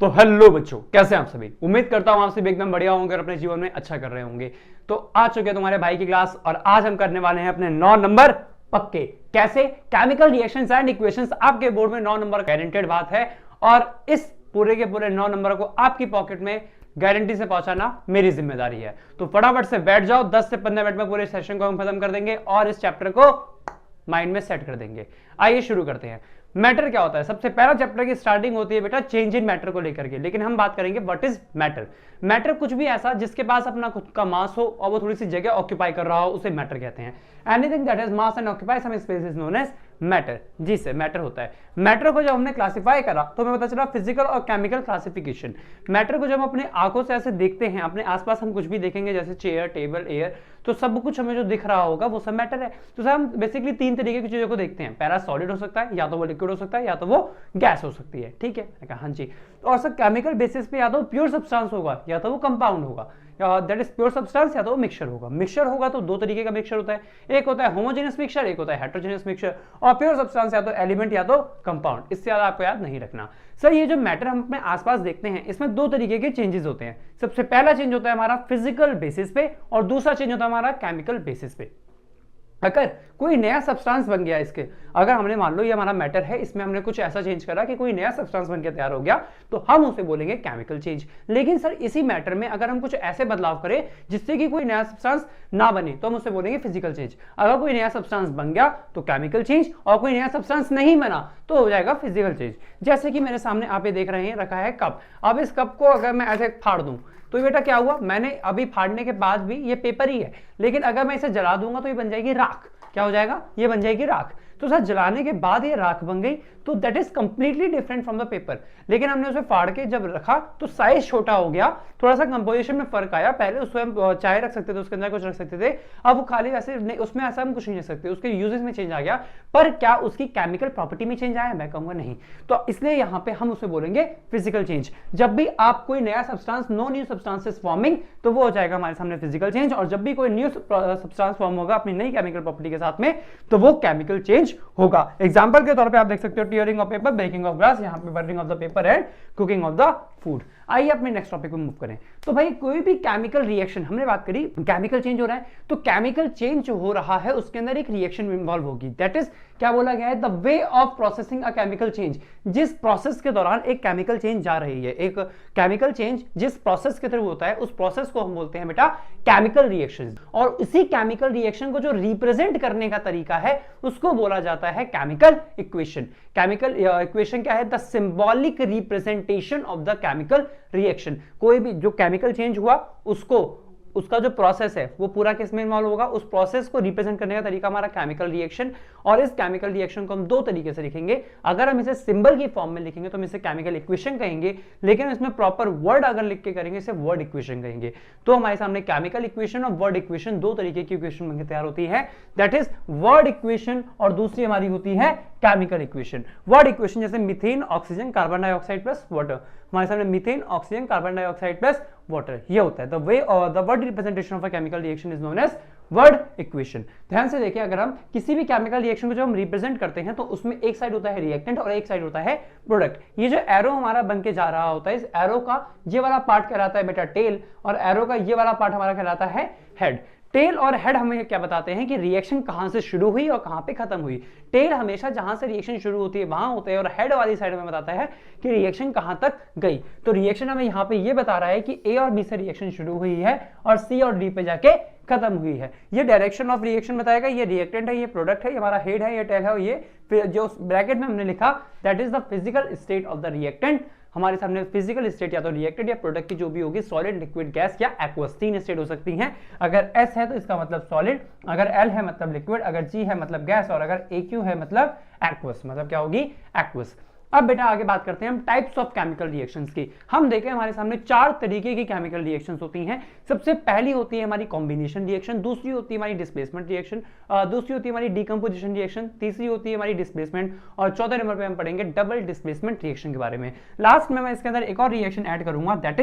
तो हेलो बच्चों, कैसे हैं आप सभी। उम्मीद करता हूं आप सभी एकदम बढ़िया होंगे और अपने जीवन में अच्छा कर रहे होंगे। तो आ चुके हैं तुम्हारे भाई की क्लास और आज हम करने वाले हैं अपने 9 नंबर पक्के। कैसे? केमिकल रिएक्शंस एंड इक्वेशंस आपके बोर्ड में 9 नंबर गारंटेड बात है और इस पूरे के पूरे 9 नंबर को आपकी पॉकेट में गारंटी से पहुंचाना मेरी जिम्मेदारी है। तो फटाफट से बैठ जाओ, 10 से 15 मिनट में पूरे सेशन को हम खत्म कर देंगे और इस चैप्टर को माइंड में सेट कर देंगे। आइए शुरू करते हैं। मैटर क्या होता है? सबसे पहला चैप्टर की स्टार्टिंग होती है बेटा चेंज इन मैटर को लेकर के, लेकिन हम बात करेंगे व्हाट इज मैटर। मैटर कुछ भी ऐसा जिसके पास अपना खुद का मास हो और वो थोड़ी सी जगह ऑक्यूपाई कर रहा हो, उसे मैटर कहते हैं। Anything that has mass and occupy some space is known as matter. जी से मैटर होता है। मैटर को जब हमने क्लासिफाई करा तो हमें पता चला फिजिकल और केमिकल क्लासिफिकेशन। मैटर को जब हम अपने आंखों से ऐसे देखते हैं, अपने आसपास हम कुछ भी देखेंगे जैसे चेयर, टेबल, एयर, तो सब कुछ हमें जो दिख रहा होगा वो सब मैटर है। तो सर हम बेसिकली 3 तरीके की चीजों को देखते हैं। पहला सॉलिड हो सकता है, या तो वो लिक्विड हो सकता है, या तो वो गैस हो सकती है। ठीक है, कहा हाँ जी। और सर केमिकल बेसिस पे या तो प्योर सब्सटेंस होगा या तो वो कंपाउंड होगा, दैट इज प्योर सब्सटेंस, या तो वो मिक्सचर होगा। मिक्सचर होगा तो 2 तरीके का मिक्सचर होता है, एक होता है होमोजेनियस मिक्सचर, एक होता है हेटेरोजेनियस मिक्सचर। और प्योर सब्सटेंस या तो एलिमेंट या तो कंपाउंड। इससे ज्यादा आपको याद नहीं रखना। सर ये जो मैटर हम अपने आसपास देखते हैं इसमें 2 तरीके के चेंजेस होते हैं। सबसे पहला चेंज होता है हमारा फिजिकल बेसिस पे और दूसरा चेंज होता है हमारा केमिकल बेसिस पे। अगर कोई नया सब्सटेंस बन गया इसके, अगर हमने मान लो ये हमारा मैटर है, इसमें हमने कुछ ऐसा चेंज करा कि कोई नया सब्सटेंस बनकर तैयार हो गया, तो हम उसे बोलेंगे केमिकल चेंज। लेकिन सर इसी मैटर में अगर हम कुछ ऐसे बदलाव करें जिससे कि कोई नया सब्सटेंस ना बने तो हम उसे बोलेंगे फिजिकल चेंज। अगर कोई नया सब्सटेंस बन गया तो केमिकल चेंज, और कोई नया सब्सटेंस नहीं बना तो हो जाएगा फिजिकल चेंज। जैसे कि मेरे सामने आप ये देख रहे हैं, रखा है कप। अब इस कप को अगर मैं ऐसे फाड़ दूं तो बेटा क्या हुआ, मैंने अभी फाड़ने के बाद भी ये पेपर ही है, लेकिन अगर मैं इसे जला दूंगा तो ये बन जाएगी राख। क्या हो जाएगा? ये बन जाएगी राख। तो सर जलाने के बाद ये राख बन गई, तो that is completely different from the paper. लेकिन हमने उसे फाड़ के जब रखा तो साइज छोटा हो गया, थोड़ा सा कंपोजिशन में फर्क आया। पहले उसमें हम चाय रख सकते थे, उसके अंदर कुछ रख सकते थे, अब वो खाली ऐसे नहीं, उसमें ऐसा हम कुछ नहीं रख सकते। उसके यूजेस में चेंज आ गया, पर क्या उसकी केमिकल प्रॉपर्टी में चेंज आया? मैं कहूंगा नहीं। तो इसलिए यहाँ पे हम उसे बोलेंगे फिजिकल चेंज। जब भी आप कोई नया substance, no new substances forming, तो वो हो जाएगा हमारे सामने फिजिकल चेंज। और जब भी कोई न्यू सब्सटेंस फॉर्म होगा अपनी नई केमिकल प्रॉपर्टी के साथ में, तो वो केमिकल चेंज होगा। एग्जांपल के तौर पे आप देख सकते हो tearing of paper, baking of glass, यहाँ पे burning of the paper and cooking of the food. आइए अपने नेक्स्ट टॉपिक पे मूव करें। तो भाई कोई भी केमिकल रिएक्शन, हमने बात करी केमिकल चेंज हो रहा है, तो केमिकल चेंज जो हो रहा है उसके अंदर एक रिएक्शन इन्वॉल्व होगी। दैट इज क्या बोला गया है? The way of processing a chemical change. जिस प्रोसेस के दौरान एक केमिकल चेंज जा रही है, एक केमिकल चेंज जिस प्रोसेस के थ्रू होता है, उस प्रोसेस को हम बोलते हैं बेटा केमिकल रिएक्शन। और उसी केमिकल रिएक्शन को जो रिप्रेजेंट करने का तरीका है उसको बोला जाता है केमिकल इक्वेशन। केमिकल इक्वेशन क्या है? The symbolic representation of the chemical reaction. कोई भी जो केमिकल चेंज हुआ उसका जो प्रोसेस है वो पूरा किस में इन्वॉल्व होगा, उस प्रोसेस को रिप्रेजेंट करने का तरीका हमारा केमिकल रिएक्शन। और इस केमिकल रिएक्शन को हम 2 तरीके से लिखेंगे। अगर हम इसे सिंबल की फॉर्म में लिखेंगे तो हम इसे केमिकल इक्वेशन कहेंगे, लेकिन इसमें प्रॉपर वर्ड अगर लिख के करेंगे इसे वर्ड इक्वेशन कहेंगे। तो हमारे सामने केमिकल इक्वेशन और वर्ड इक्वेशन 2 तरीके की इक्वेशन बनकर तैयार होती है। दैट इज वर्ड इक्वेशन और दूसरी हमारी होती है केमिकल इक्वेशन। वर्ड इक्वेशन जैसे methane oxygen carbon dioxide plus water, हमारे सामने methane oxygen carbon dioxide plus water, ये होता है द वे और the word representation of a chemical reaction is known as word equation. ध्यान से देखिए, अगर हम किसी भी केमिकल रिएक्शन को जब हम रिप्रेजेंट करते हैं तो उसमें एक साइड होता है रिएक्टेंट और एक साइड होता है प्रोडक्ट। ये जो एरो हमारा बन के जा रहा होता है, इस एरो का ये वाला पार्ट कहलाता है बेटा टेल, और एरो का ये वाला पार्ट हमारा कहलाता है हेड। टेल और हेड हमें क्या बताते हैं कि रिएक्शन कहां से शुरू हुई और कहां पे खत्म हुई। टेल हमेशा जहां से रिएक्शन शुरू होती है वहां होता है, और हेड वाली साइड में बताता है कि रिएक्शन कहां तक गई। तो रिएक्शन हमें यहां पे ये बता रहा है कि ए और बी से रिएक्शन शुरू हुई है और सी और डी पे जाके खत्म हुई है। ये डायरेक्शन ऑफ रिएक्शन बताएगा। ये रिएक्टेंट है, ये प्रोडक्ट है, ये हमारा हेड है, ये टेल है, और ये जो ब्रैकेट में हमने लिखा that is the physical state of the reactant. हमारे सामने फिजिकल स्टेट या तो रिएक्टेड या प्रोडक्ट की जो भी होगी, सॉलिड, लिक्विड, गैस या एक्वस, 3 स्टेट हो सकती हैं। अगर S है तो इसका मतलब सॉलिड, अगर L है मतलब लिक्विड, अगर G है मतलब गैस, और अगर AQ है मतलब एक्वस, मतलब क्या होगी? एक्वस। अब बेटा आगे बात करते हैं हम टाइप्स ऑफ केमिकल रिएक्शंस की। हम देखें हमारे सामने 4 तरीके की केमिकल रिएक्शंस होती हैं। सबसे पहली होती है हमारी कॉम्बिनेशन रिएक्शन, दूसरी होती है हमारी डिस्प्लेसमेंट रिएक्शन, दूसरी होती है हमारी डीकंपोजिशन रिएक्शन, तीसरी होती है हमारी डिस्प्लेसमेंट, और चौथे नंबर पे हम पढ़ेंगे डबल डिस्प्लेसमेंट रिएक्शन के बारे में। लास्ट में मैं इसके अंदर एक और रिएक्शन ऐड करूंगा, that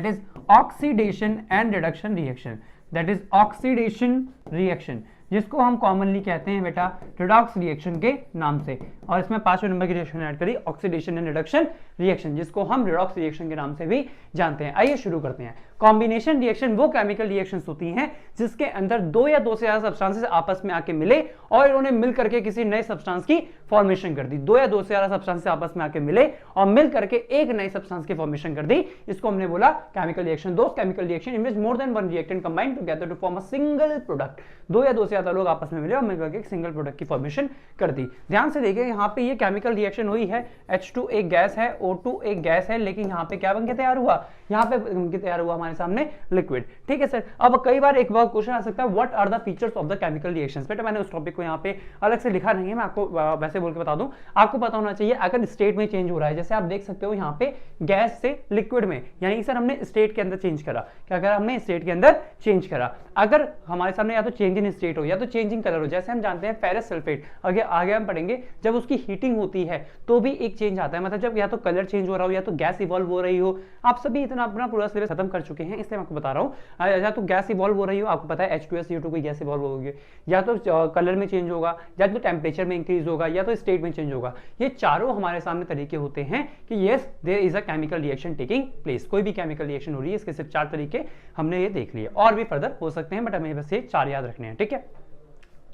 is oxidation and reduction reaction. That is oxidation reaction. जिसको हम कॉमनली कहते हैं बेटा रिडॉक्स रिएक्शन के नाम से। और इसमें 5वें नंबर की रिएक्शन ऐड करी ऑक्सीडेशन एंड रिडक्शन रिएक्शन, जिसको हम रिडॉक्स रिएक्शन के नाम से भी जानते हैं। आइए शुरू करते हैं। कॉम्बिनेशन रिएक्शन वो केमिकल रिएक्शंस होती हैं जिसके अंदर दो या दो से ज्यादा सब्सटेंसेस आपस में आके मिले और इन्होंने मिल करके किसी नए सब्सटेंस की फॉर्मेशन कर दी। दो या दो से ज्यादा सब्सटेंसेस आपस में आके मिले और मिल करके एक नए सब्सटेंस की फॉर्मेशन कर दी, इसको हमने बोला केमिकल रिएक्शन। दोस्त chemical reaction in which more than one reactant combine together to form a single product. दो या दो से ज्यादा लोग आपस में मिले और मिल करके एक सिंगल प्रोडक्ट की फॉर्मेशन कर दी। ध्यान से देखिए यहाँ पे ये केमिकल रिएक्शन हुई है, H2 एक गैस है, O2 एक गैस है, लेकिन यहाँ पे क्या बन के तैयार हुआ, यहाँ पे बन के तैयार हुआ हमारे सामने लिक्विड। ठीक है सर। अब कई बार एक बार क्वेश्चन आ सकता है what are the features of the chemical reactions. बेटा मैंने उस टॉपिक को यहाँ पे अलग से लिखा नहीं है, मैं आपको वैसे बोल के बता दूं। आपको पता होना चाहिए अगर स्टेट में चेंज हो रहा है, जैसे आप देख सकते हो यहाँ पे गैस से लिक्विड में, यानी सर हमने स्टेट के अंदर चेंज करा। क्या करा हमने, स्टेट के अंदर चेंज करा। अगर हमारे सामने या तो चेंज इन स्टेट हो या तो चेंज इन कलर हो, जैसे हम जानते हैं फेरस सल्फेट आगे हम पढ़ेंगे, जब उसकी हीटिंग होती है तो भी एक चेंज आता है, मतलब जब या तो कलर चेंज हो रहा हो या तो गैस इवॉल्व हो रही हो। आप सभी इतना अपना पूरा सिलेबस खत्म कर चुके हैं, इसलिए मैं आपको बता रहा हूं। या तो गैस इवॉल्व हो रही हो, आपको पता है H2SO2 की गैस इवॉल्व होगी, या तो कलर में चेंज होगा, या तो टेम्परेचर में इंक्रीज होगा, या तो स्टेट में चेंज होगा। ये चारों हमारे सामने तरीके होते हैं कि yes there is a chemical reaction taking place. कोई भी केमिकल रिएक्शन हो रही है, इसके सिर्फ 4 तरीके हमने ये देख लिए, और भी फर्दर हो सकते हैं, बट हमें बस ये 4 याद रखने हैं। ठीक है।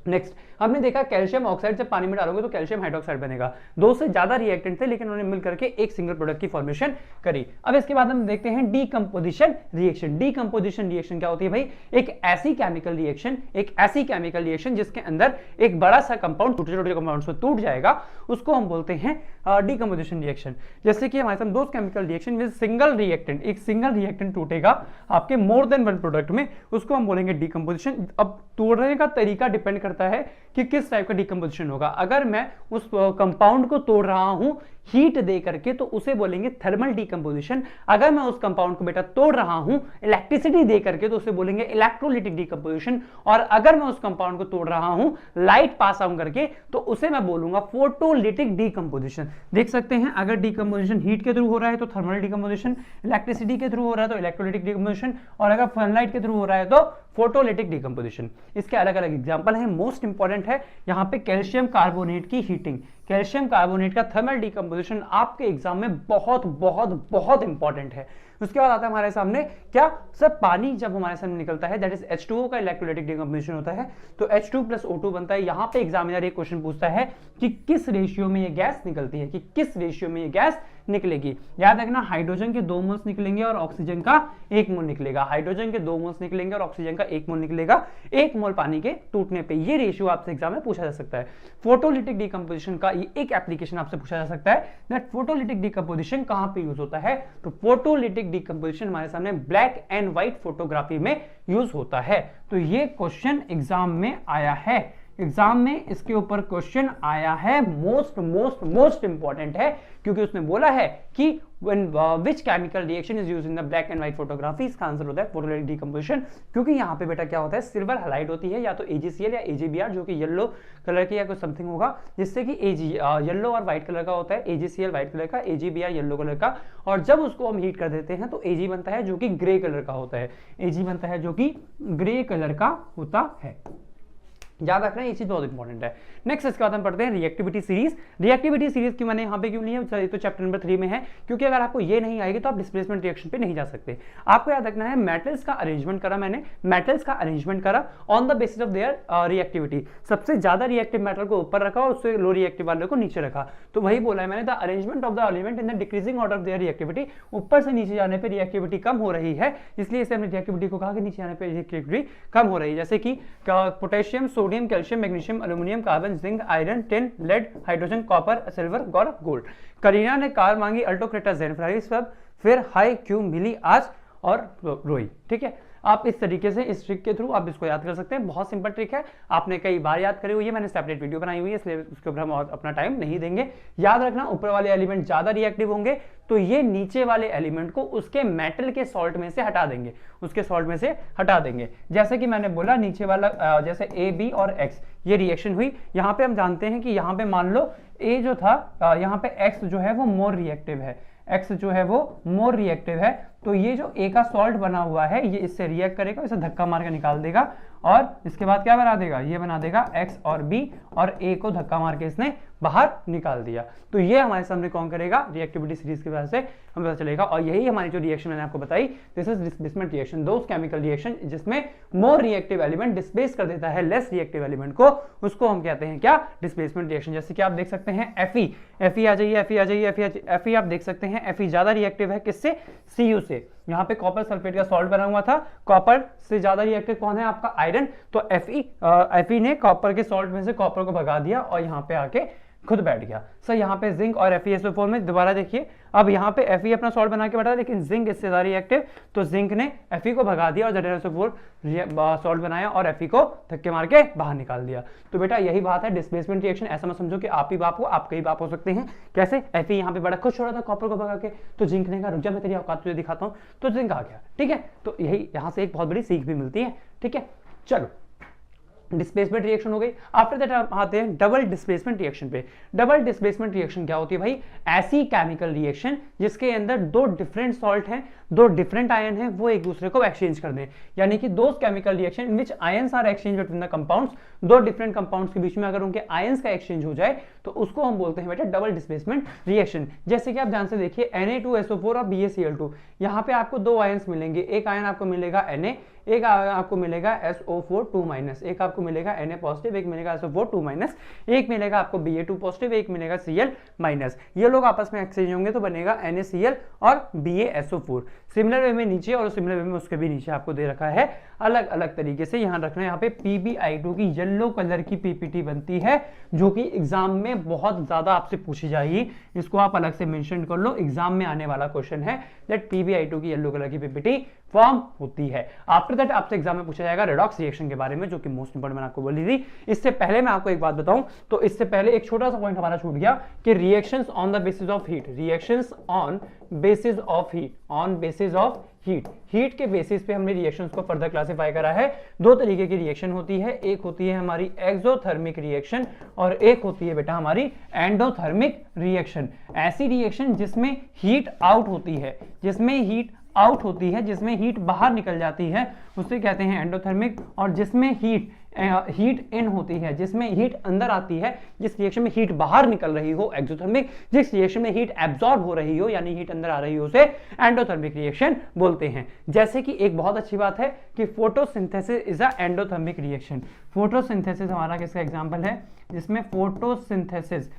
नेक्स्ट हमने देखा कैल्शियम ऑक्साइड से पानी में डालोगे तो कैल्शियम हाइड्रोक्साइड बनेगा। दो से ज्यादा रिएक्टेंट थे लेकिन उन्होंने मिल करके एक सिंगल प्रोडक्ट की फॉर्मेशन करी। अब इसके बाद हम देखते हैं डीकंपोजिशन रिएक्शन। डीकंपोजिशन रिएक्शन क्या होती है भाई, एक ऐसी केमिकल रिएक्शन जिसके अंदर एक बड़ा सा कंपाउंड छोटे छोटे कंपाउंड्स में टूट जाएगा, उसको हम बोलते हैं डीकंपोजिशन रिएक्शन। जैसे कि हमारे साथ दो chemical reaction with single reactant, एक सिंगल रिएक्टेंट टूटेगा आपके मोर देन वन प्रोडक्ट में, उसको हम बोलेंगे डीकंपोजिशन। अब तोड़ने का तरीका डिपेंड करता है कि किस टाइप का डीकंपोजिशन होगा। अगर मैं उस कंपाउंड को तोड़ रहा हूं हीट दे करके तो उसे बोलेंगे थर्मल डीकंपोजिशन। अगर मैं उस कंपाउंड को बेटा तोड़ रहा हूं इलेक्ट्रिसिटी दे करके तो उसे बोलेंगे इलेक्ट्रोलिटिक डीकंपोजिशन। और अगर मैं उस कंपाउंड को तोड़ रहा हूं लाइट पास आउट करके तो उसे मैं बोलूंगा फोटोलिटिक डीकंपोजिशन। देख सकते हैं अगर डीकंपोजिशन हीट के थ्रू हो रहा है तो थर्मल डीकंपोजिशन, इलेक्ट्रिसिटी के थ्रू हो रहा है तो इलेक्ट्रोलिटिक डीकंपोजिशन, और अगर सनलाइट के थ्रू हो रहा है तो फोटोलिटिक डीकंपोजिशन। इसके अलग अलग एग्जांपल हैं। मोस्ट इंपॉर्टेंट है यहाँ पे कैल्शियम कार्बोनेट की हीटिंग। कैल्शियम कार्बोनेट का थर्मल डीकंपोजिशन आपके एग्जाम में बहुत बहुत बहुत इंपॉर्टेंट है। उसके बाद आता है हमारे सामने क्या सर, पानी जब हमारे सामने निकलता है दैट इज H2O का इलेक्ट्रोलाइटिक डीकंपोजिशन होता है तो H2 + O2 बनता है। यहाँ पे एग्जामिनर एक क्वेश्चन पूछता है कि किस रेशियो में ये गैस निकलती है, कि किस रेशियो में ये गैस निकलेगी। याद रखना हाइड्रोजन के 2 मोल्स निकलेंगे और ऑक्सीजन का 1 मोल निकलेगा। हाइड्रोजन के 2 मोल्स निकलेंगे और ऑक्सीजन का 1 मोल निकलेगा 1 मोल पानी के टूटने पे। ये रेशियो आपसे एग्जाम में पूछा जा सकता है। फोटोलिटिक डीकंपोजिशन का ये एक एप्लीकेशन आपसे पूछा जा सकता है दैट फोटोलिटिक डीकंपोजिशन कहां पे यूज होता है, तो फोटोलिटिक डीकंपोजिशन हमारे सामने ब्लैक एंड व्हाइट फोटोग्राफी में यूज होता है। तो ये क्वेश्चन एग्जाम में आया है, एग्जाम में इसके ऊपर क्वेश्चन आया है। मोस्ट मोस्ट मोस्ट इंपॉर्टेंट है क्योंकि उसने बोला है कि when which chemical reaction is used in the black and white photography, इसका आंसर होता है फोटोलिटिक डीकंपोजिशन। क्योंकि यहाँ पे बेटा क्या होता है, सिल्वर हैलाइड होती है या तो AgCl या AgBr जो कि येलो कलर की या कुछ समथिंग होगा, जिससे कि येलो और व्हाइट कलर का होता है, AgCl व्हाइट कलर का, AgBr येलो कलर का, और जब उसको हम हीट कर देते हैं तो Ag बनता है जो कि ग्रे कलर का होता है, Ag बनता है जो कि ग्रे कलर का होता है। याद रखना ये चीज बहुत इंपॉर्टेंट है। नेक्स्ट इसके बाद हम पढ़ते हैं रिएक्टिविटी सीरीज। रिएक्टिविटी सीरीज की मैंने यहाँ पे क्यों ली है, तो चैप्टर नंबर 3 में है, क्योंकि अगर आपको ये नहीं आएगी तो आप डिस्प्लेसमेंट रिएक्शन पे नहीं जा सकते। आपको याद रखना है मेटल्स का अरेंजमेंट करा मैंने, मेटल्स का अरेंजमेंट करा on the basis of their reactivity. सबसे ज्यादा रिएक्टिव मेटल को ऊपर रखा और उससे लो रिएक्टिव वाले को नीचे रखा। तो वही बोला है मैंने, the arrangement of the element in the decreasing order of their reactivity. ऊपर से नीचे जाने पर रिएक्टिविटी कम हो रही है, इसलिए इसे हमने रिएक्टिविटी को कहा कि नीचे जाने पर रिएक्टिविटी कम हो रही है। जैसे कि potassium, sodium, calcium, magnesium, aluminium, carbon, zinc, iron, tin, lead, hydrogen, copper, silver, gold. Kareena ने कार मांगी अल्टो क्रेटा जेनफरारी सब, फिर हाई क्यों मिली आज और रोई। ठीक है, आप इस तरीके से इस ट्रिक के थ्रू आप इसको याद कर सकते हैं। बहुत सिंपल ट्रिक है, आपने कई बार याद करी हुई है, मैंने सेपरेट वीडियो बनाई हुई है इसलिए उसके ऊपर हम और अपना टाइम नहीं देंगे। याद रखना ऊपर वाले एलिमेंट ज्यादा रिएक्टिव होंगे तो ये नीचे वाले एलिमेंट को उसके मेटल के सॉल्ट में से हटा देंगे, उसके सॉल्ट में से हटा देंगे। जैसे कि मैंने बोला नीचे वाला जैसे A, B और X ये रिएक्शन हुई, यहाँ पे हम जानते हैं कि यहाँ पे मान लो A जो था यहाँ पे X जो है वो मोर रिएक्टिव है, X जो है वो मोर रिएक्टिव है, तो ये जो ए का सॉल्ट बना हुआ है ये इससे रिएक्ट करेगा, इसे धक्का मार के निकाल देगा और इसके बाद क्या बना देगा, ये बना देगा X और B और A को धक्का मार के इसने बाहर निकाल दिया। तो ये हमारे सामने कौन करेगा, रिएक्टिविटी सीरीज की वजह से हमें पता चलेगा। और यही हमारी जो रिएक्शन मैंने आपको बताई, this is displacement reaction, those chemical reaction जिसमें मोर रिएक्टिव एलिमेंट डिस्प्लेस कर देता है लेस रिएक्टिव एलिमेंट को, उसको हम कहते हैं क्या, डिस्प्लेसमेंट रिएक्शन। जैसे कि आप देख सकते हैं Fe आ जाइए, Fe आ जाइए, Fe आप देख सकते हैं Fe ज्यादा रिएक्टिव है किससे, Cu से। यहाँ पे कॉपर सल्फेट का सॉल्ट बना हुआ था, कॉपर से ज्यादा रिएक्टिव कौन है आपका, आयरन। तो Fe ने कॉपर के सॉल्ट में से कॉपर को भगा दिया और यहाँ पे आके खुद बैठ गया। सर यहाँ पे जिंक और FeSO4 में दोबारा देखिए, अब यहाँ पे Fe अपना सॉल्ट बना के बैठा, लेकिन जिंक इससे ज्यादा रिएक्टिव, तो जिंक ने Fe को भगा दिया और ZnSO4 सॉल्ट बनाया और Fe को धक्के मार के बाहर निकाल दिया। तो बेटा यही बात है डिस्प्लेसमेंट रिएक्शन। ऐसा मत समझो कि आप ही बाप हो, आप कई बाप हो सकते हैं। कैसे, Fe यहाँ पे बड़ा खुश हो रहा था कॉपर को भगा के, तो जिंक ने कहा रुक जा मैं तेरी औकात तुझे दिखाता हूँ, तो जिंक आ गया। ठीक है, तो यही यहाँ से एक बहुत बड़ी सीख भी मिलती है। ठीक है, चलो डिस्प्लेसमेंट रिएक्शन हो गई। आफ्टर दैट आते हैं डबल डिस्प्लेसमेंट रिएक्शन पे। डबल डिस्प्लेसमेंट रिएक्शन क्या होती है भाई, ऐसी केमिकल रिएक्शन जिसके अंदर दो डिफरेंट सॉल्ट हैं, दो डिफरेंट आयन हैं, वो एक दूसरे को एक्सचेंज कर दें। यानी कि those chemical reaction in which ions are exchange between the compounds, दो डिफरेंट कंपाउंड्स के बीच में अगर उनके आयंस का एक्सचेंज हो जाए तो उसको हम बोलते हैं बेटा डबल डिस्प्लेसमेंट रिएक्शन। जैसे कि आप ध्यान से देखिए Na2SO4 और BaCl2, यहाँ पे आपको दो आयंस मिलेंगे, एक आयन आपको मिलेगा Na, एक आपको मिलेगा SO4 2-, एक आपको मिलेगा Na पॉजिटिव, एक मिलेगा SO4 2-, एक मिलेगा आपको Ba2 पॉजिटिव, एक मिलेगा Cl-। ये लोग आपस में एक्सचेंज होंगे तो बनेगा NaCl और BaSO4। सिमिलर वे में नीचे और सिमिलर वे में उसके भी नीचे आपको दे रखा है अलग अलग तरीके से। यहाँ रखना, यहाँ पे PbI2 की येलो कलर की PPT बनती है जो कि एग्जाम में बहुत ज्यादा आपसे पूछी जाएगी, इसको आप अलग से मेंशन कर लो, एग्जाम में आने वाला क्वेश्चन है दैट PbI2 की येलो कलर की PPT फॉर्म होती है। आफ्टर दैट आपसे एग्जाम में पूछा जाएगा रेडॉक्स रिएक्शन के बारे में, जो कि मोस्ट इंपोर्टेंट मैंने आपको बोली थी। इससे पहले मैं आपको एक बात बताऊं, तो इससे पहले एक छोटा सा पॉइंट हमारा छूट गया कि reactions on the basis of heat, reactions on basis of heat, on basis of heat, heat के बेसिस पे हमने रिएक्शंस को फर्दर क्लासिफाई करा है। दो तरीके की रिएक्शन होती है, एक होती है हमारी एक्सोथर्मिक रिएक्शन और एक होती है बेटा हमारी एंडोथर्मिक रिएक्शन। ऐसी रिएक्शन जिसमें हीट आउट होती है, जिसमें हीट आउट होती है, जिसमें हीट बाहर निकल जाती है, उसे कहते हैं एंडोथर्मिक। और जिसमें हीट इन होती है, जिसमें हीट अंदर आती है, जिस रिएक्शन में हीट बाहर निकल रही हो एक्सोथर्मिक, जिस रिएक्शन में हीट एब्जॉर्ब हो रही हो यानी हीट अंदर आ रही हो उसे एंडोथर्मिक रिएक्शन बोलते हैं। जैसे कि एक बहुत अच्छी बात है कि photosynthesis is a endothermic reaction. Photosynthesis हमारा किसका एग्जांपल है, जिसमें फोटोसिंथेसिस,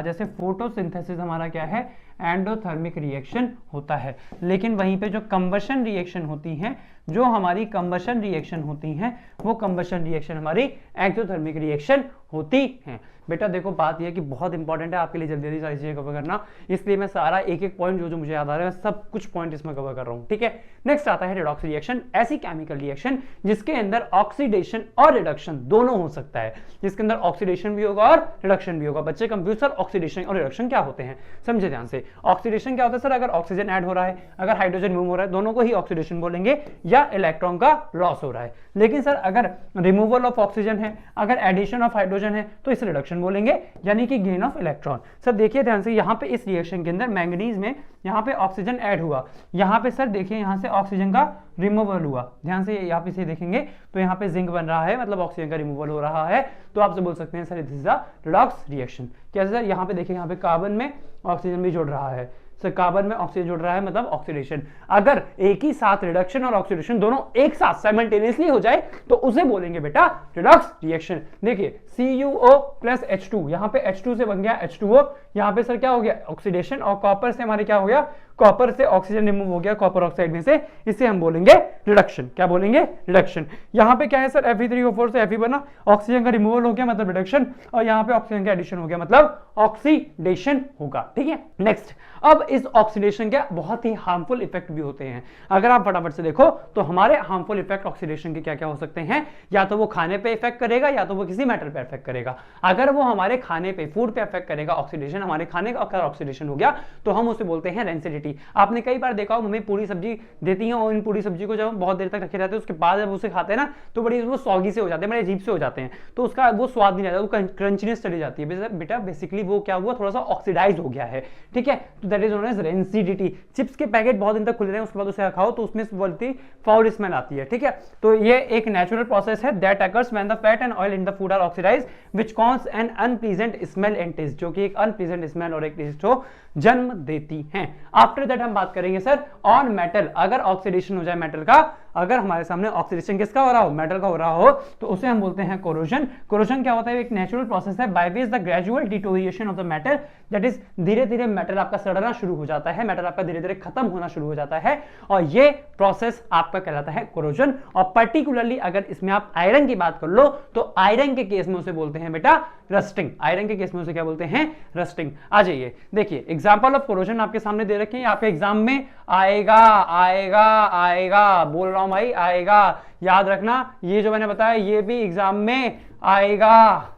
जैसे फोटोसिंथेसिस हमारा क्या है, एंडोथर्मिक रिएक्शन होता है। लेकिन वहीं पे जो कंबशन रिएक्शन होती हैं, जो हमारी कंबशन रिएक्शन होती हैं, वो कंबशन रिएक्शन हमारी एक्सोथर्मिक रिएक्शन होती हैं। बेटा देखो बात यह कि बहुत इंपॉर्टेंट है आपके लिए जल्दी जल्दी सारी चीजें कवर करना, इसलिए मैं सारा एक एक पॉइंट जो मुझे याद आ रहा है सब कुछ पॉइंट इसमें कवर कर रहा हूं। ठीक है, नेक्स्ट आता है रेडॉक्स रिएक्शन, ऐसी केमिकल रिएक्शन जिसके अंदर ऑक्सीडेशन और रिडक्शन दोनों हो सकता है, जिसके अंदर ऑक्सीडेशन भी होगा और रिडक्शन भी होगा। बच्चे कंफ्यूज, सर ऑक्सीडेशन और रिडक्शन क्या होते हैं, समझे ध्यान से। ऑक्सीडेशन क्या होता है सर, अगर ऑक्सीजन ऐड हो रहा है, अगर हाइड्रोजन रिमूव हो रहा है, दोनों को ही ऑक्सीडेशन बोलेंगे, या इलेक्ट्रॉन का लॉस हो रहा है। लेकिन सर अगर रिमूवल ऑफ ऑक्सीजन है, अगर एडिशन ऑफ हाइड्रोजन है, तो इसे रिडक्शन बोलेंगे, यानी कि गेन ऑफ इलेक्ट्रॉन। सर देखिए ध्यान से, यहाँ पे इस रिएक्शन के अंदर मैंगनीज में यहाँ पे ऑक्सीजन ऐड हुआ, यहाँ पे सर देखिए यहाँ से ऑक्सीजन का रिमूवल हुआ, ध्यान से यहाँ पे से देखेंगे तो यहाँ पे जिंक बन रहा है, मतलब ऑक्सीजन का रिमूवल हो रहा है। तो आपसे बोल सकते हैं sir this is a redox reaction. कैसे सर, यहाँ पे देखिए यहाँ पे कार्बन में ऑक्सीजन भी जुड़ रहा है, सर कार्बन में ऑक्सीजन जुड़ रहा है मतलब ऑक्सीडेशन। अगर एक ही साथ रिडक्शन और ऑक्सीडेशन दोनों एक साथ साइमल्टेनियसली हो जाए तो उसे बोलेंगे बेटा रिडॉक्स रिएक्शन। देखिए CuO प्लस H2, यहाँ पे H2 से बन गया H2O, यहाँ पे सर क्या हो गया ऑक्सीडेशन, और कॉपर से हमारे क्या हो गया, कॉपर से ऑक्सीजन रिमूव हो गया कॉपर ऑक्साइड में से, इसे हम बोलेंगे रिडक्शन। क्या बोलेंगे, रिडक्शन। यहाँ पे क्या है सर Fe3O4 से Fe बना, ऑक्सीजन का रिमूवल हो गया मतलब रिडक्शन, और यहाँ पे ऑक्सीजन का एडिशन हो गया मतलब ऑक्सीडेशन होगा। ठीक है, नेक्स्ट, अब इस ऑक्सीडेशन के बहुत ही हार्मफुल इफेक्ट भी होते हैं। अगर आप फटाफट से देखो तो हमारे हार्मफुल इफेक्ट ऑक्सीडेशन के क्या क्या हो सकते हैं, या तो वो खाने पे इफेक्ट करेगा या तो वो किसी मेटल पे इफेक्ट करेगा। अगर वो हमारे खाने पे, फूड पे इफेक्ट करेगा ऑक्सीडेशन, हमारे खाने का अगर ऑक्सीडेशन हो गया तो हम उसे बोलते हैं रेंसिडिटी रेंसिडिटी। आपने कई बार देखा हो मम्मी पूरी सब्जी देती हैं और इन पूरी सब्जी को जब हम बहुत देर तक रखे रहते हैं उसके बाद जब उसे खाते हैं ना तो बड़ी वो सॉगी से हो जाते हैं, बड़े अजीब से हो जाते हैं, तो उसका वो स्वाद नहीं रहता, वो क्रंचीनेस चली जाती है। बेटा बेसिकली वो क्या हुआ, थोड़ा सा ऑक्सीडाइज हो गया है, ठीक है, तो that is known as rancidity. Chips के पैकेट बहुत दिन तक खुले रहे उसके बाद उसे खाओ तो उसमें बोलती फाउल स्मेल आती है, ठीक है। तो ये एक नेचुरल प्रोसेस है that occurs when the fat and oil in the food are oxidize which cause an unpleasant smell and taste, जो कि एक अनप्लीजेंट स्मेल और एक टेस्ट को जन्म देती हैं। आफ्टर दैट हम बात करेंगे सर ऑन मेटल, अगर ऑक्सीडेशन हो जाए मेटल का, अगर हमारे सामने ऑक्सीडेशन किसका हो रहा हो, मेटल का हो रहा हो, तो उसे हम बोलते हैं कोरोजन। कोरोजन क्या होता है, एक नेचुरल प्रोसेस है by which the gradual deterioration of the metal, that is धीरे धीरे मेटल आपका सड़ना शुरू हो जाता है, मेटल आपका धीरे धीरे खत्म होना शुरू हो जाता है, और ये प्रोसेस आपका कहलाता है कोरोजन। और पर्टिकुलरली अगर इसमें आप आयरन की बात कर लो तो आयरन के केस में उसे बोलते हैं बेटा रस्टिंग, आयरन के केस में उसे क्या बोलते हैं, रस्टिंग। आ जाइए देखिए एग्जांपल ऑफ कोरोजन आपके सामने दे रखे हैं, आपके एग्जाम में आएगा आएगा आएगा, बोल रहा हूं भाई आएगा, याद रखना ये जो मैंने बताया ये भी एग्जाम में आएगा,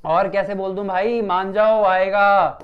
और कैसे बोल दूं भाई, मान जाओ आएगा,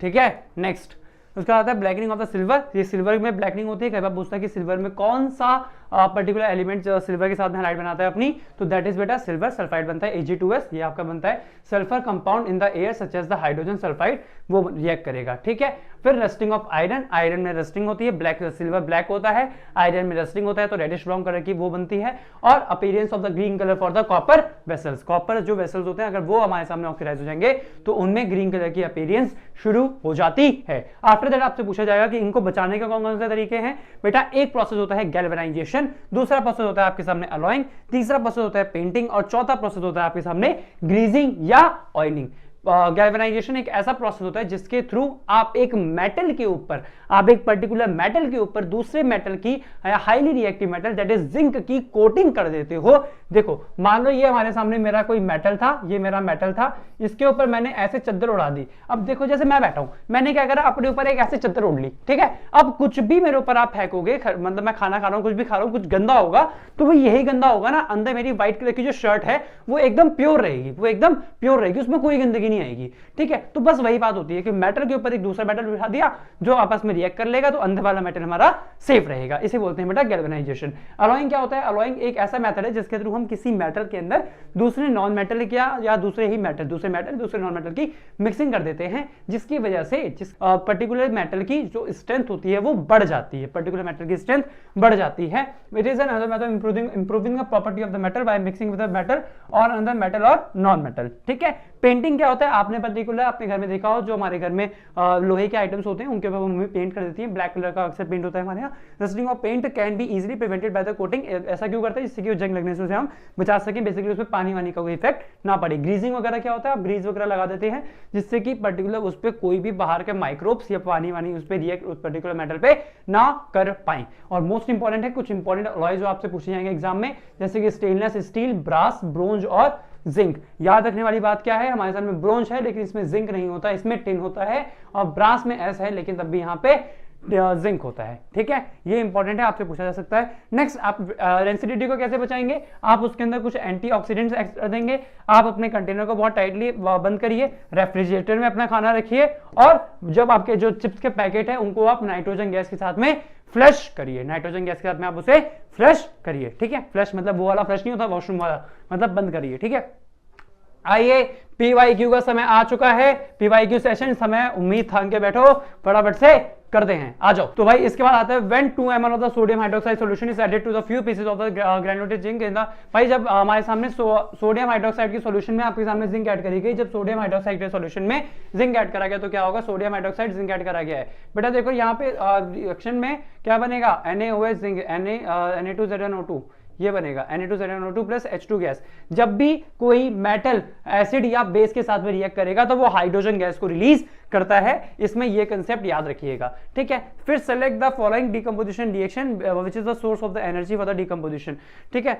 ठीक है। नेक्स्ट उसका आता है ब्लैकनिंग ऑफ द सिल्वर। ये सिल्वर में ब्लैकनिंग होती है, कई बार पूछता है कि सिल्वर में कौन सा पर्टिकुलर एलिमेंट सिल्वर के साथ में हाइलाइट बनाता है अपनी, तो दैट इज बेटा सिल्वर सल्फाइड बनता है, Ag2S, ये आपका बनता है sulphur compound in the air such as the hydrogen sulphide, वो रिएक्ट करेगा, ठीक है। फिर रस्टिंग ऑफ आयरन, आयरन में रस्टिंग होती है, ब्लैक सिल्वर ब्लैक होता है, आयरन में रस्टिंग होता है तो रेडिश ब्राउन कलर की वो बनती है। और appearance of the green colour for the copper vessels, copper जो वेसल्स होते हैं अगर वो हमारे सामने ऑक्सीडाइज हो जाएंगे तो उनमें ग्रीन कलर की अपीयरेंस शुरू हो जाती है। आफ्टर दैट आपसे पूछा जाएगा कि इनको बचाने के कौन कौन से तरीके हैं, बेटा एक प्रोसेस होता है गैल्वेनाइजेशन, दूसरा प्रोसेस होता है आपके सामने अलॉइंग, तीसरा प्रोसेस होता है पेंटिंग, और चौथा प्रोसेस होता है आपके सामने ग्रीजिंग या ऑयलिंग। गैल्वेनाइजेशन एक ऐसा प्रोसेस होता है जिसके थ्रू आप एक मेटल के ऊपर, आप एक पर्टिकुलर मेटल के ऊपर दूसरे मेटल की highly reactive metal that is zinc की कोटिंग कर देते हो। देखो मान लो ये हमारे सामने मेरा कोई मेटल था, ये मेरा मेटल था, इसके ऊपर मैंने ऐसे चद्दर उड़ा दी। अब देखो जैसे मैं बैठा हूं, मैंने क्या करा, अपने ऊपर एक ऐसे चद्दर उड़ ली, ठीक है। अब कुछ भी मेरे ऊपर आप फेंकोगे, मतलब मैं खाना खा रहा हूं, कुछ भी खा रहा हूं, कुछ गंदा होगा तो वो यही गंदा होगा ना, अंदर मेरी व्हाइट कलर की जो शर्ट है वो एकदम प्योर रहेगी, वो एकदम प्योर रहेगी, उसमें कोई गंदगी नहीं आएगी, ठीक है। तो बस वही बात होती है कि मेटल के ऊपर एक दूसरा मेटल बिठा दिया जो आपस में रिएक्ट कर लेगा तो अंदर वाला मेटल हमारा सेफ रहेगा, इसे बोलते हैं बेटा गैल्वेनाइजेशन। अलॉइंग क्या होता है, अलॉइंग एक ऐसा मेथड है जिसके थ्रू हम किसी मेटल के अंदर दूसरे नॉन मेटल या दूसरे नॉन मेटल की मिक्सिंग कर देते हैं, जिसकी वजह से जिस पर्टिकुलर मेटल की जो स्ट्रेंथ होती है वो बढ़ जाती है, पर्टिकुलर मेटल की स्ट्रेंथ बढ़ जाती है। It is another method improving the property of the metal by mixing with the metal और अनदर मेटल और नॉन मेटल, ठीक है। पेंटिंग क्या होता है, आपने पर्टिकुलर अपने घर में देखा हो, जो हमारे घर में लोहे के आइटम्स होते हैं उनके ऊपर मम्मी पेंट कर देती है, ब्लैक कलर का अक्सर पेंट होता है हमारे यहाँ। Rusting of paint can be easily prevented by the coating, ऐसा क्यों करते हैं, जिससे कि जंग लगने से उसे हम बचा सकें, बेसिकली उसमें पानी वानी का कोई इफेक्ट ना पड़े। ग्रीजिंग वगैरह क्या होता है, आप ग्रीज वगैरह लगा देते हैं जिससे कि पर्टिकुलर उस पर कोई भी बाहर के माइक्रोब्स या पानी वानी उस पर रिएक्ट उस पर्टिकुलर मेटल पे ना कर पाए। और मोस्ट इंपॉर्टेंट है कुछ इंपॉर्टेंट अलॉय जो आपसे पूछे जाएंगे एग्जाम में, जैसे कि स्टेनलेस स्टील, ब्रास, ब्रोंज और जिंक। याद रखने वाली बात क्या है, हमारे सामने ब्रोंज है लेकिन इसमें जिंक नहीं होता, इसमें टिन होता है, और ब्रास में एस है लेकिन तब भी यहाँ पे जिंक होता है, ठीक है। ये इंपॉर्टेंट है, आपसे पूछा जा सकता है। नेक्स्ट आप रेंसिडिटी को कैसे बचाएंगे, आप उसके अंदर कुछ एंटीऑक्सीडेंट्स एक्स्ट्रा देंगे, आप अपने कंटेनर को बहुत टाइटली बंद करिए, रेफ्रिजरेटर में अपना खाना रखिए, और जब आपके जो चिप्स के पैकेट है उनको आप नाइट्रोजन गैस के साथ में फ्लश करिए, नाइट्रोजन गैस के साथ में आप उसे फ्लश करिए, ठीक है। फ्लश मतलब वो वाला फ्लश नहीं होता वॉशरूम वाला, मतलब बंद करिए, ठीक है। आइए पीवाईक्यू का समय आ चुका है, पीवाईक्यू सेशन समय, उम्मीद थाम के बैठो, फटाफट से करते हैं, आ जाओ। तो भाई इसके बाद आता है when 2 ml of the sodium hydroxide solution is added to the few pieces of the granulated zinc in the, भाई जब हमारे सामने सोडियम हाइड्रोक्साइड की सॉल्यूशन में आपके सामने जिंक ऐड करी गई, जब सोडियम हाइड्रोक्साइड के सॉल्यूशन में जिंक ऐड करा गया तो क्या होगा, सोडियम हाइड्रोक्साइड जिंक ऐड करा गया है। बेटा देखो यहाँ पे रिएक्शन में क्या बनेगा, NaOH जिंक Na2ZnO2 ये बनेगा Na2ZnO2 प्लस H2 गैस। जब भी कोई मेटल एसिड या बेस के साथ में रिएक्ट करेगा तो वो हाइड्रोजन गैस को रिलीज करता है, इसमें ये कंसेप्ट याद रखिएगा, ठीक है। फिर select the following decomposition reaction which is the source of the energy for the decomposition, ठीक है।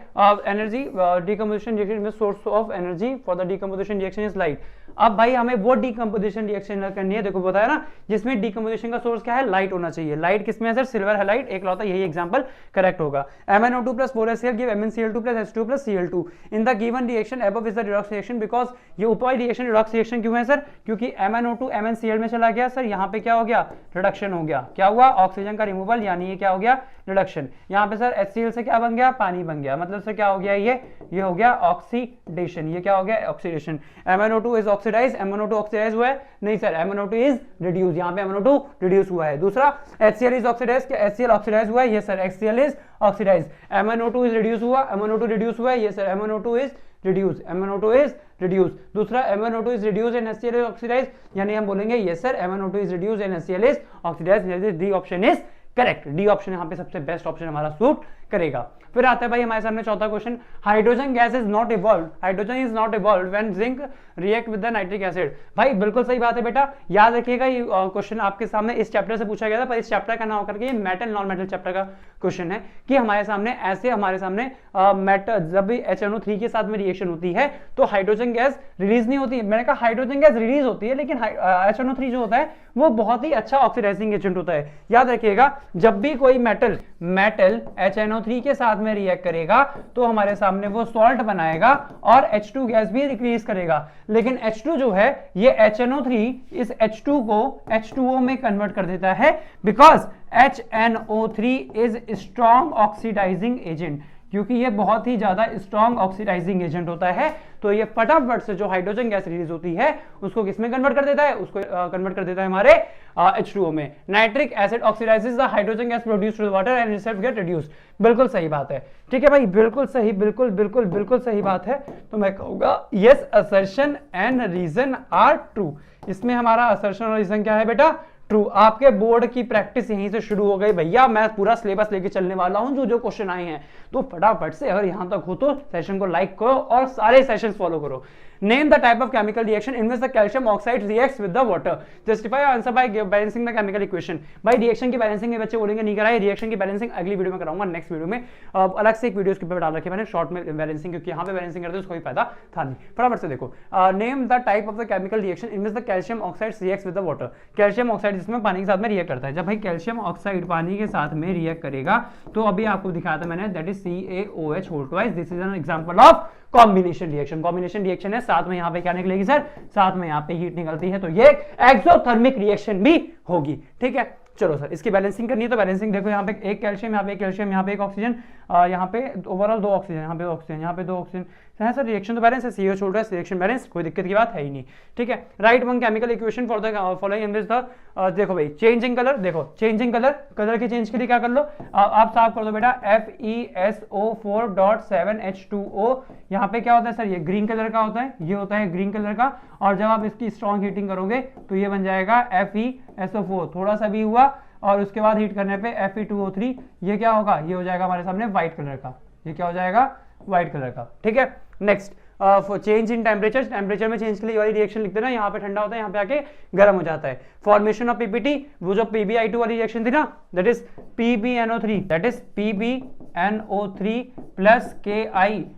एनर्जी डिकम्पोजिशन रिएक्शन में source of energy for the decomposition reaction is light. अब भाई हमें वो डिकम्पोजिशन रिएक्शन करनी है, देखो बताया ना, जिसमें डिकम्पोजिशन का सोर्स क्या है, लाइट होना चाहिए। लाइट किसमें है सर, सिल्वर हैलाइड, एक लौता यही एग्जांपल करेक्ट होगा। MnO2 plus 4HCl give MnCl2 plus H2 plus Cl2 in the given reaction above is the redox reaction, because ये ऊपर रिएक्शन रिडॉक्स रिएक्शन क्यों है सर, क्योंकि MnO2 MnCl Cl में चला गया सर, यहाँ पे क्या हो गया, रिडक्शन हो गया, क्या हुआ, ऑक्सीजन का रिमूवल, यानी ये क्या हो गया, रिडक्शन। यहाँ पे सर HCl से क्या बन गया, पानी बन गया, मतलब सर क्या हो गया, ये हो गया ऑक्सीडेशन, ये क्या हो गया, oxidation. MnO2 is oxidize, MnO2 oxidise हुआ है, नहीं सर, MnO2 इज रिड्यूस, यहाँ पे MnO2 रिड्यूस हुआ है। दूसरा HCl इज ऑक्सीडाइज, क्या HCl ऑक्सीडाइज हुआ है, ये sir HCl is oxidize. MnO2 is reduce हुआ, MnO2 रिड्यूस हुआ है, ये sir MnO2 is reduce, MnO2 is reduce. दूसरा MnO2 is reduce and HCl is oxidize, यानी हम बोलेंगे yes sir MnO2 is reduce and HCl is oxidize, D option is correct. D option यहाँ पे सबसे बेस्ट ऑप्शन हमारा suit करेगा। फिर आता है भाई हमारे सामने चौथा question, hydrogen gas is not evolve, hydrogen is not evolve when zinc react with the nitric acid. भाई बिल्कुल सही बात है बेटा, याद रखिएगा ये क्वेश्चन आपके सामने इस चैप्टर से पूछा गया था, पर इस चैप्टर का ना होकर के ये मेटल नॉन मेटल चैप्टर का क्वेश्चन है कि हमारे सामने ऐसे हमारे सामने मेटल जब भी HNO3 के साथ में रिएक्शन होती है तो हाइड्रोजन गैस रिलीज नहीं होती है। मैंने कहा हाइड्रोजन गैस रिलीज होती है, लेकिन HNO3 जो होता है वो बहुत ही अच्छा ऑक्सीडाइजिंग एजेंट होता है। याद रखिएगा जब भी कोई मेटल HNO3 के साथ में रिएक्ट करेगा तो हमारे सामने वो सॉल्ट बनाएगा और H2 गैस भी रिलीज करेगा, लेकिन H2 जो है ये HNO3 इस H2 को H2O में कन्वर्ट कर देता है, because HNO3 is strong oxidizing agent, क्योंकि ये बहुत ही ज्यादा स्ट्रॉन्ग ऑक्सीडाइजिंग एजेंट होता है। तो ये फटाफट से जो हाइड्रोजन गैस रिलीज होती है उसको किसमें कन्वर्ट कर देता है, उसको कन्वर्ट कर देता है हमारे H2O में। Nitric acid oxidises the hydrogen gas produced through water and itself gate reduced. बिल्कुल सही बात है, ठीक है भाई, बिल्कुल सही, बिल्कुल बिल्कुल बिल्कुल सही बात है। तो मैं कहूंगा yes, assertion and reason are true. इसमें हमारा असर्शन और रीजन क्या है बेटा, ट्रू। आपके बोर्ड की प्रैक्टिस यहीं से शुरू हो गई भैया, मैं पूरा सिलेबस लेके चलने वाला हूं, जो जो क्वेश्चन आए हैं तो फटाफट से अगर यहां तक हो तो सेशन को लाइक करो और सारे सेशंस फॉलो करो। Name the type of chemical reaction in which the calcium oxide reacts with the water, justify answer by balancing the chemical equation. भाई रिएक्शन की बैलेंसिंग में बच्चे बोलेंगे नहीं कराए, रिएक्शन की बैलेंसिंग अगली वीडियो में कराऊंगा, नेक्स्ट वीडियो में अलग से एक वीडियो के ऊपर डाल रखे मैंने शॉर्ट में बैलेंसिंग, क्योंकि यहाँ पे बैलेंसिंग करते उसको कोई फायदा था नहीं। फटाफट से देखो, name the type of the chemical reaction in which the calcium oxide reacts with the water. Calcium oxide जिसमें पानी के साथ में रिएक्ट करता है, जब भाई कैल्शियम ऑक्साइड पानी के साथ में रिएक्ट करेगा तो अभी आपको दिखाया था मैंने, that is CaOH whole twice. This is an example of combination reaction. Combination reaction है, साथ में यहाँ पे क्या निकलेगी सर, साथ में यहाँ पे हीट निकलती है, तो ये एक्सोथर्मिक रिएक्शन भी होगी, ठीक है। चलो सर इसकी बैलेंसिंग करनी है, तो बैलेंसिंग देखो, यहाँ पे एक कैल्शियम, यहाँ पे एक कैल्शियम, यहाँ पे एक ऑक्सीजन, यहाँ पे ओवरऑल 2 ऑक्सीजन, यहाँ पे ऑक्सीजन, यहाँ पे 2 ऑक्सीजन है सर। रिएक्शन तो बैलेंस है, CO छोड़ रहा है, रिएक्शन बैलेंस, कोई दिक्कत की बात है ही नहीं, ठीक है। Right one chemical equation for the following in this the, देखो भाई चेंजिंग कलर, देखो चेंजिंग कलर, कलर के चेंज के लिए क्या कर लो, आप साफ कर दो बेटा, FeSO4.7H2O। यहाँ पे क्या होता है सर, ये ग्रीन कलर का होता है, ये होता है ग्रीन कलर का, और जब आप इसकी स्ट्रॉन्ग हीटिंग करोगे तो ये बन जाएगा FeSO4, थोड़ा सा भी हुआ और उसके बाद हीट करने पे Fe2O3, ये क्या होगा, ये हो जाएगा हमारे सामने व्हाइट कलर का, ये क्या हो जाएगा, व्हाइट कलर का, ठीक है। Next change in temperature, temperature में चेंज के लिए वाली रिएक्शन लिखते हैं ना, यहाँ पे ठंडा होता है, यहाँ पे आके गर्म हो जाता है। फॉर्मेशन ऑफ पीपीटी, वो जो PbI2 वाली रिएक्शन थी ना, that is PbNO3, that is PbNO3 plus Ki,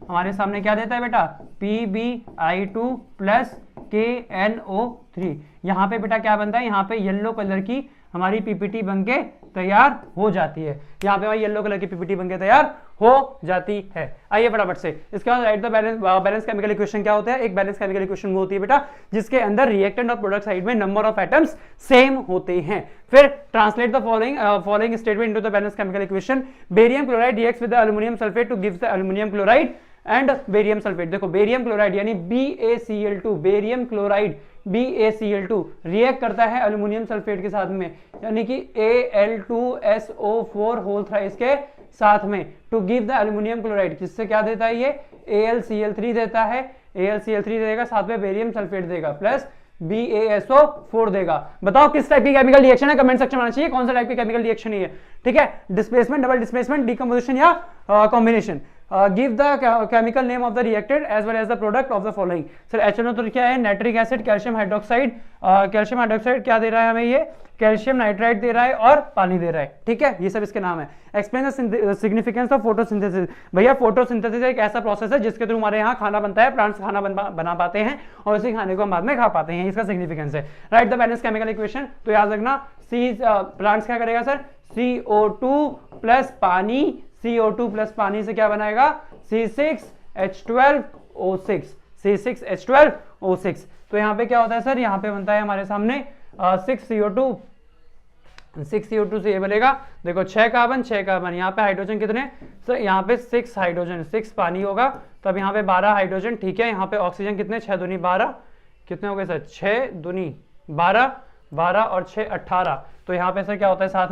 हमारे सामने क्या देता है बेटा, PbI2 प्लस KNO3। यहाँ पे बेटा क्या बनता है, यहाँ पे येलो कलर की हमारी पीपीटी बनके तैयार हो जाती है, यहाँ पे येलो कलर की पीपीटी बनके तैयार हो जाती है। आइए फटाफट से इसके बाद right the balance chemical equation क्या होता है। एक बैलेंस केमिकल इक्वेशन वो होती है बेटा जिसके अंदर रिएक्टेंट और प्रोडक्ट साइड में नंबर ऑफ एटम्स सेम होते हैं। फिर translate the following statement into the balance chemical equation. Barium chloride reacts with the aluminium sulphate two gives the aluminium chloride and barium sulphate. देखो barium chloride यानी BaCl2, barium chloride BaCl2 react करता है aluminium sulphate के साथ में, यानी कि Al2SO4 whole thrice के साथ में, to give the aluminium chloride, जिससे क्या देता है ये AlCl3 देता है, AlCl3 देगा, साथ में बेरियम सल्फेट देगा, प्लस BaSO4 देगा। बताओ किस टाइप की केमिकल रिएक्शन है, कमेंट सेक्शन में आना चाहिए कौन सा टाइप की केमिकल रिएक्शन है, ठीक है। डिस्प्लेसमेंट, डबल डिस्प्लेसमेंट, डिकम्पोजिशन या combination. Give the chemical name of the reacted as well as the product of the following. Sir HNO तो क्या है, nitric acid, calcium hydroxide, calcium hydroxide क्या दे रहा है हमें, ये कैल्शियम नाइट्राइड दे रहा है और पानी दे रहा है, ठीक है, ये सब इसके नाम है। Explain the significance of photosynthesis. भैया फोटोसिंथेसिस एक ऐसा प्रोसेस है जिसके थ्रू हमारे यहाँ खाना बनता है, प्लांट्स खाना बना पाते हैं और इसी खाने को हम बाद में खा पाते हैं, इसका सिग्निफिकेंस है। Right the balance chemical equation, तो याद रखना प्लांट्स क्या करेगा सर, CO2 प्लस पानी, CO2 प्लस पानी से क्या बनाएगा, C6H12O6, C6H12O6। तो यहाँ पे क्या होता है सर, यहाँ पे बनता है हमारे सामने 6CO2 से ये बनेगा, देखो 6 कार्बन, यहाँ पे हाइड्रोजन कितने, सर यहाँ पे 6 हाइड्रोजन, 6 पानी होगा, तो अब यहाँ पे 12 हाइड्रोजन, ठीक है। यहाँ पे ऑक्सीजन कितने, 6 दूनी 12, कितने हो गए सर, 6 दूनी 12, 12 और 6 18, तो यहाँ पे सर क्या होता है, साथ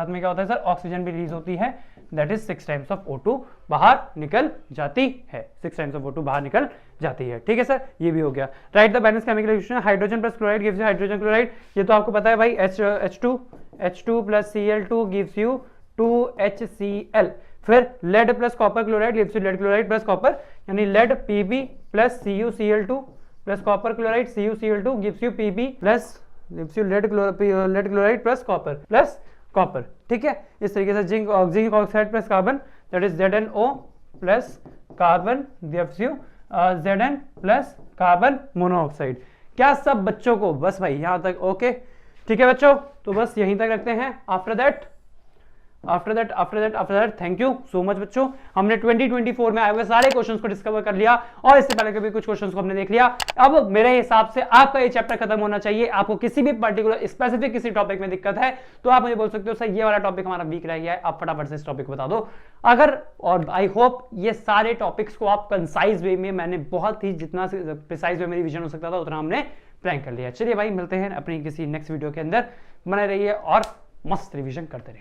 में क्या होता है सर, ऑक्सीजन भी रिलीज होती है, that is 6 times of O2 बाहर निकल जाती है, 6 टाइम्स ऑफ O2 बाहर निकल जाती है, ठीक है सर, ये भी हो गया। Right the balance chemical reaction, hydrogen plus chloride gives you hydrogen chloride, ये तो आपको पता है भाई, H2 plus Cl2 gives you 2HCl। फिर lead plus copper chloride gives you lead chloride plus copper, यानी lead Pb plus CuCl2 plus copper chloride CuCl2 gives you Pb plus gives you lead chloride plus copper, ठीक है। इस तरीके से zinc oxide plus carbon, that is ZnO plus carbon gives you Zn plus carbon monoxide. क्या सब बच्चों को, बस भाई यहां तक ओके, ठीक है बच्चों, तो बस यहीं तक रखते हैं। After that thank you so much बच्चों, हमने 2024 में आए हुए सारे क्वेश्चंस को डिस्कवर कर लिया, और इससे पहले के भी कुछ क्वेश्चंस को हमने देख लिया। अब मेरे हिसाब से आपका ये चैप्टर खत्म होना चाहिए। आपको किसी भी पर्टिकुलर स्पेसिफिक किसी टॉपिक में दिक्कत है तो आप मुझे बोल सकते हो सर ये वाला टॉपिक हमारा वीक रह गया है, आप फटाफट से इस टॉपिक को बता दो। अगर, और आई होप ये सारे टॉपिक्स को आप कंसाइज वे में, मैंने बहुत ही जितना प्रिसाइज वे में रिवीजन हो सकता था उतना हमने प्रैंक कर लिया। चलिए भाई मिलते हैं अपनी किसी नेक्स्ट वीडियो के अंदर, बने रहिए और मस्त रिवीजन करते रहिए।